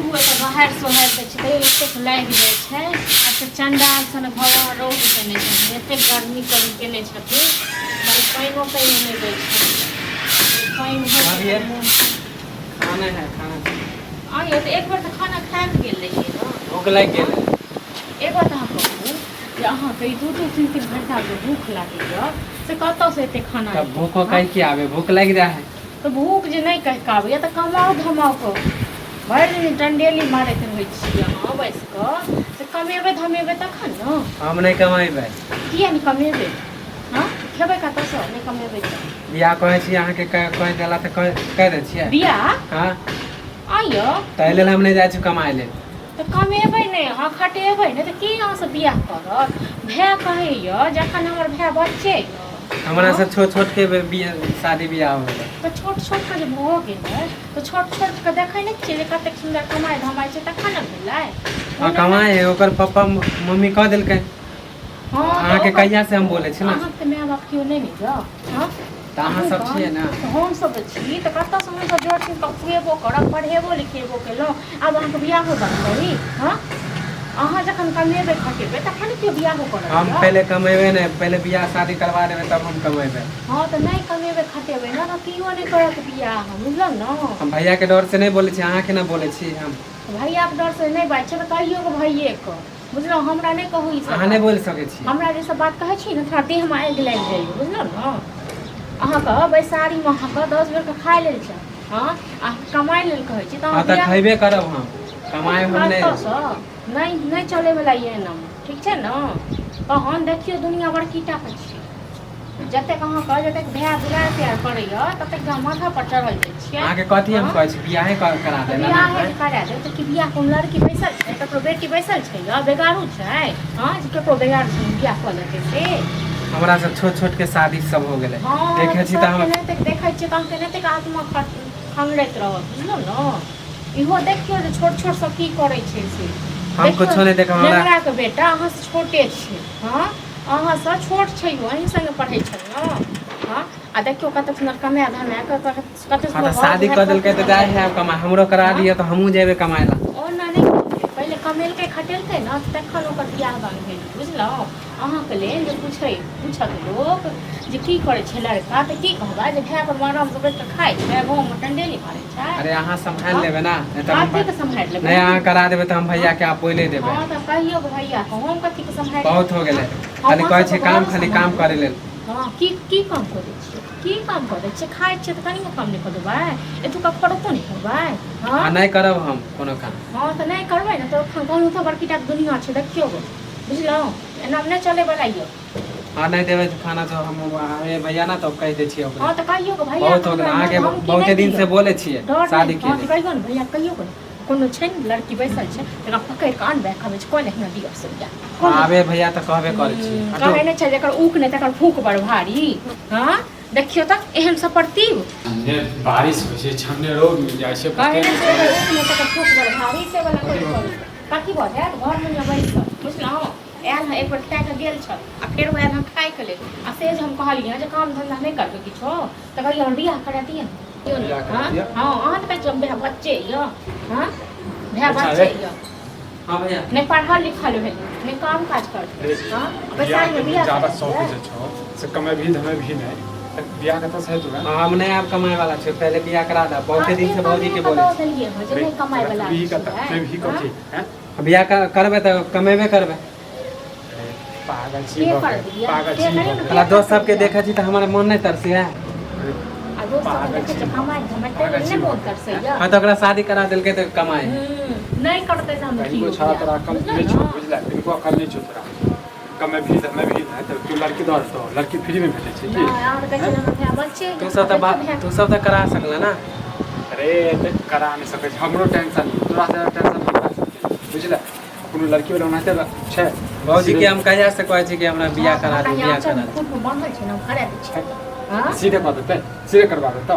हुए तो बाहर सोहर दै छै तैयो एतेक लागि जाइ छै। अच्छा चंडाल सन भगवान रौद केने छथिन, एतेक गर्मी करी केने छथिन, बड़ी पानिओ तानिओ नहि दै छै। पानि खाना है खाना आइयो तऽ एक बेर तऽ खाना खाए के गेल रहियै ने, भूख लागि गेल। एक बात अहाँ कहू जे अहाँके ई 2-2-3-3 घंटा जे भूख लागैए से कतऽसँ एतेक खाना तब भूखो कहि के आवे, भूख लागि जाइ है तऽ भूख जे नहि कहि कऽ आबैए तऽ कमाउ धमाउ कऽ भरि दिन डंडेली मारैत रहै छियै अहाँ बैस कऽ, से कमेबै धमेबै तखन ने। हम नहि कमेबै। किया नहि कमेबै? हाँ खेबै कतऽसँ नहि कमेबै तऽ? बियाह कहै छी अहाँके कहि देला तऽ कहि दै छियै बियाह हाँ आइयो ताहि लेल हम नहि जाइ छी कमाइ लेल। तऽ कमेबै नहि अहाँ खटेबै नहि तऽ की अहाँसँ बियाह करत? भाय कहैए जखन हमर भाय बच्चे हमरा से छोट छोट के शादी बियाह हो गेलै तऽ छोट छोट के जे भऽ गेलै तऽ छोट छोट के देखै नहि छियै जे कतेक सुन्दर कमाइ धमाइ छै तखन ने भेलै। हाँ कमाइ है, ओकर पापा मम्मी कह देलकै। हाँ अहाँके कहिया से हम बोले छी ना, अहाँके माय बाप केओ नहि ने यऽ? हाँ तऽ अहाँ सब छियै ने। हमसभ छी तऽ कतऽसँ हमसभ जोड़थिन तऽ खुएबो करब पढ़ेबो लिखेबो केलहुँ, आब अहाँके बियाहो दान करी? हाँ अहाँ जखन कमेबै खटेबै तखन ने केओ बियाहो करत। हम पहले कमेबै नहीं, पहले बियाह शादी करवा देबै तब हम कमेबै। हाँ तऽ नहीं कमेबै खटेबै ना तऽ केओ नहीं करत बियाह, बुझलहुँ ने। हम भैया के डर से नहीं बोले छी, अहाँ के ना बोले छी हम। भैया के डर से नहीं बात छै तऽ कहियो के भैये के, बुझलहुँ हमरा नहीं कहू ई सब। अहाँ नहीं बोल सकै छी हमरा जे सब बात कहै छी ने थोड़ा देहमे आगि लागि जाइए, बुझलहुँ ने। अहाँके बैसारीमे अहाँके 10 बेर के खाइ लेल छै, हाँ अहाँ कमाइ लेल कहै छी तऽ हाँ तऽ खैबे करब हम, कमाइ हम नहीं नहीं चले वाला ये नाम, ठीक छै ने। तहन देखियौ दुनिया बड़की टा के छै, जतेक अहाँके जतेक भाय दुलार प्यार करैए ततेक माथा पर चढ़ल जाइ छियै। अहाँके कथी हम कहै छी बियाहे करा देना ना। बियाहे करा दे तऽ कि बियाह कोनो लड़की बैसल छै, ककरो बेटी बैसल छै या बेगारू छै? हाँ जे ककरो बेगारू छै बियाह कऽ लेतै से? हमरा सब छोट छोट के शादी सब हो गेलै, देखै छी तऽ हम देखै छियै तऽ अहाँके नैतिक आत्मा खंगड़ैत रहत, बुझलहुँ ने। इहो देखियौ जे छोट छोट सब की करै छै से। हम कुछो नहीं देखब। हमरा के बेटा अहाँ से छोटे छै, हाँ अहाँ से छोट छै अहीं संगे पढ़ै छै ने। हाँ आ देखियो कते सुंदर कमाय धमाय कते सुंदर शादी कर देलकै तऽ जाइ है कमाय, हमरो करा दिया तऽ हमहूँ जेबै कमाय ला। ओ नहीं पहले कमेलकै खटेलकै ना तखन ओकर बियाह दान भेल, बुझलहुँ। अहाँके लेल जे पूछत लोक जे की करै छै लड़का तऽ की कहबै जे भाय पर मारब तऽ बैठ कऽ खाइ छै, गाँवमे टंडेली मारै छै। अरे अहाँ संभाल लेबै ना, संभाल लेबै नहीं अहाँ करा देबै तऽ हम भैया के आप बोले देबै। हाँ तऽ कहियो भैया को हम कथी के संभाल बहुत हो गेलै, खाली कहै छै काम खाली काम करे लेल। हाँ की काम करै छियै, की काम करै छियै? खाइ छियै तऽ कनियो काम नहीं कऽ देबै, एतुका फरको नहीं करबै? हाँ नहीं करब हम कोनो काम। हाँ तऽ नहीं करबै ने तऽ गाँव तऽ बड़की टा दुनिया छै, देखियौ बुझलहुँ एना नहीं चले वाला ये। हाँ नहीं देबै खाना तो हम भैया ना तो कह दे छियै। हाँ तो कहियो के भैया बहुत हो गेल, अहाँके बहुते दिन से बोले छियै शादी के लिए। कहियो ने भैया कहियो के कोनो छै ने लड़की बैसल छै तकरा पकड़ि कऽ आनबै कहबै छै कोई नहीं हमरा दिअ से बियाह आबे भैया तऽ कहबे करै छी। कहै नहीं छै जेकर ऊक नहीं तकर फूक बड़ भारी। हाँ देखियो तऽ एहन सपर्तिव बारिश होइ छै छन्ने रोड मिल जाइ छै, कहै नहीं छै जेकर ऊक नहीं तकर फूक बड़ भारी से वाला कोई कथी भऽ जायत घरमे ने बैस कऽ, बुझलहुँ। आयल है एक बेर खाए कऽ गेल छल आ फेर आयल हम खाए के लेल आ से जे हम कहलियै जे काम धंधा नहीं करबै किछो तऽ कहलियै हमर बियाह करा दिअ ने। हाँ अहाँ तऽ कहै छियै भाय बच्चे यऽ, हाँ भाय बच्चे यऽ। हाँ भैया नहीं पढ़ल लिखल भेल नहीं काम काज करतै। हाँ बैसारीमे बियाह ज्यादा शौक छौ से कमे भी धमे भी नहीं त बियाह कतऽ से हेतौ? हम नहीं आब कमाए वाला छै, पहले बियाह करा दा। बहुते दिन से भौजी के बोले देलियै हँ जे नहीं कमाए वाला भी कतऽ से भी कथी हैं? बियाह करबै तऽ कमेबे करबै। पागल छी पागल छी भला दोस्त सबके देखै छी तऽ हमारा मन नहीं तरसी है। हाँ तो ओकरा शादी करा देलकै तऽ कमाए नहीं करतै तऽ हम कहीं छाड़ा तोरा कम नहीं छौ, बुझला इनको अकल नहीं छौ तोरा। कमे भी धमे भी नहीं तो तू लड़की दर तो लड़की फ्री में भेटै छै की? तू सब तऽ करा सकला ना। अरे करा नहीं सकै छै, हमरो टेंशन तोरा से टेंशन नहीं कर सकै, बुझला। कोनो लड़की वाला ओनाते छै भौजी के हम कहिया से कहै छी कि हमरा बियाह करा दे बियाह करा दे। खूब बनल छै ना करा दै छै। हां सीधे कह देतै, सीधे करवा देतौ।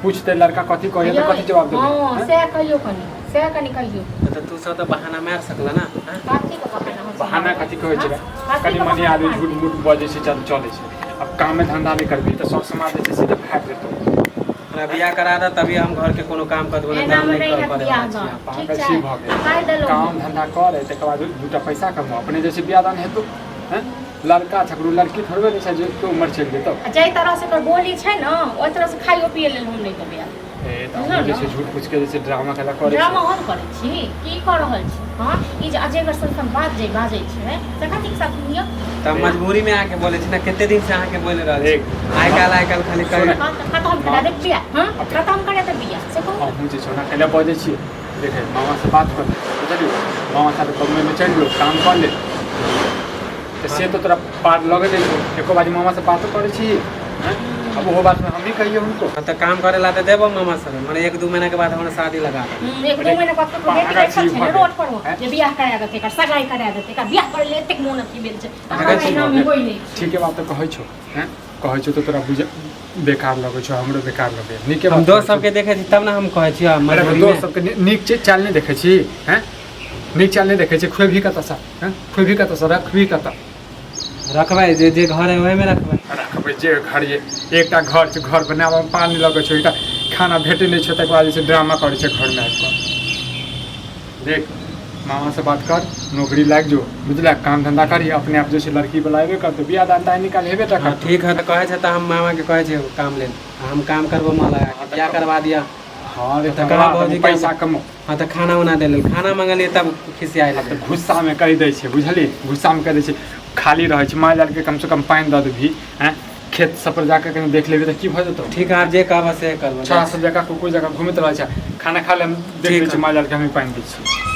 पूछते लड़का कथी कहै त कथी जवाब देबै? हां से कहियो कनी से कनी कहियो तो तू सब तो बहाना मार सकला ना। कथी के बहाना हम बहाना कथी कहै छै? कनी मनी आदमी झूठ मूठ बजै छै चलै छै। अब काम में धंधा नहीं करबी तो सब समाज जे छै सीधे फाड़ देतौ। हमरा बियाह करा द तभी हम घर के कोनो काम कर देबो एना काम में नहीं नहीं कर है पारे बियाह छियै। ठीक पागल छै छी भऽ गेल। काय देलो काम धंधा करे तकर बाद दूटा पैसा कमाओ अपने जैसे बियाह दान हेतु हैं लड़का छकरू लड़की थोड़बे नहीं छै जे तो उम्र चलि जेतौ। जै तरह से कर बोली छै न ओइ तरह से खाइयो पिए लेल हम नहीं करबे ए त जैसे झूठ पूछ के जैसे ड्रामा केला करे ड्रामा हम करै छी की कर रहल छी हां ई जे अजय सन बात जे बाजै छै से कथि के साथ नियो त मजबूरी में आके बोले छी ना कते दिन से आके बोल रहल छी आइ काल खाली करे खत्म करा दे बिया हां खत्म करे त बिया से को हम जे सोना केला बजे छी देखे मामा से बात कर बुझलियो मामा साथ बम्बई में चल जो काम कर ले तो से तो तोरा पार लगे दे एको बाजी मामा से बात करे छी हैं अब वो बात में हम ही कहिए उनको त काम करे ला त देबो मामा सर माने 1-2 महीना के बाद हमरा शादी लगा दे। 1-2 महीना बाद तो बेटी के साथ छै रोड पर हो जे बियाह करा देते का सगाई करा देते का बियाह कर ले तक मोन अथी भेल छै हमरा नाम में होई नहीं ठीक है बात तो कहै छौ हैं कहै छौ तो तोरा बुझ बेकार लगे छौ हमरो बेकार लगे नीके हम बात दोस्त सबके देखे छी तब ना हम कहै छी मजबूरी दोस्त में सबके नीक चीज चाल नहीं देखे छी हैं नीक चाल नहीं देखे छी खुएभी कतऽ सा हैं खुएभी कतऽ सा रखभी कतऽ रखबै जे जे घर है ओहे में रखबै रखबै जे घर ये एकटा घर छै घर बनाबऽ में पानी लगे छै एकटा खाना भेटे नहीं छै तकर बाद जे छै ड्रामा करे छै घर में आबि कऽ देख मामा से बात कर नौकरी लाग जो बुझला काम धंधा करी अपने आप जैसे लड़की बुलाएबे कर तो बियाह दान ताई निकाल हेबे टा कर ठीक है त कहै छै त हम मामा के कहै छै काम ले हम काम करबो माला क्या करवा दिया हां रे तो तकर कहाँ बाद भौजी पैसा कमो हाँ त खाना उना दे लेल खाना मंगलिए तब खिसियाए तो लगे गुस्सा में कह दै छै बुझली गुस्सा में कह दै छै खाली रहे छै माल जाल के कम से कम पानी दऽ देबही हैं खेत सब पर जाकर कहीं देख लेबे त की भ जेतौ ठीक है आप जे कहबो से करबो अच्छा सब जगह कुकुर जगह घूमत रहे छै खाना खा ले हम देख ठीक लै छी है। माल जाल के हम पानी दै छी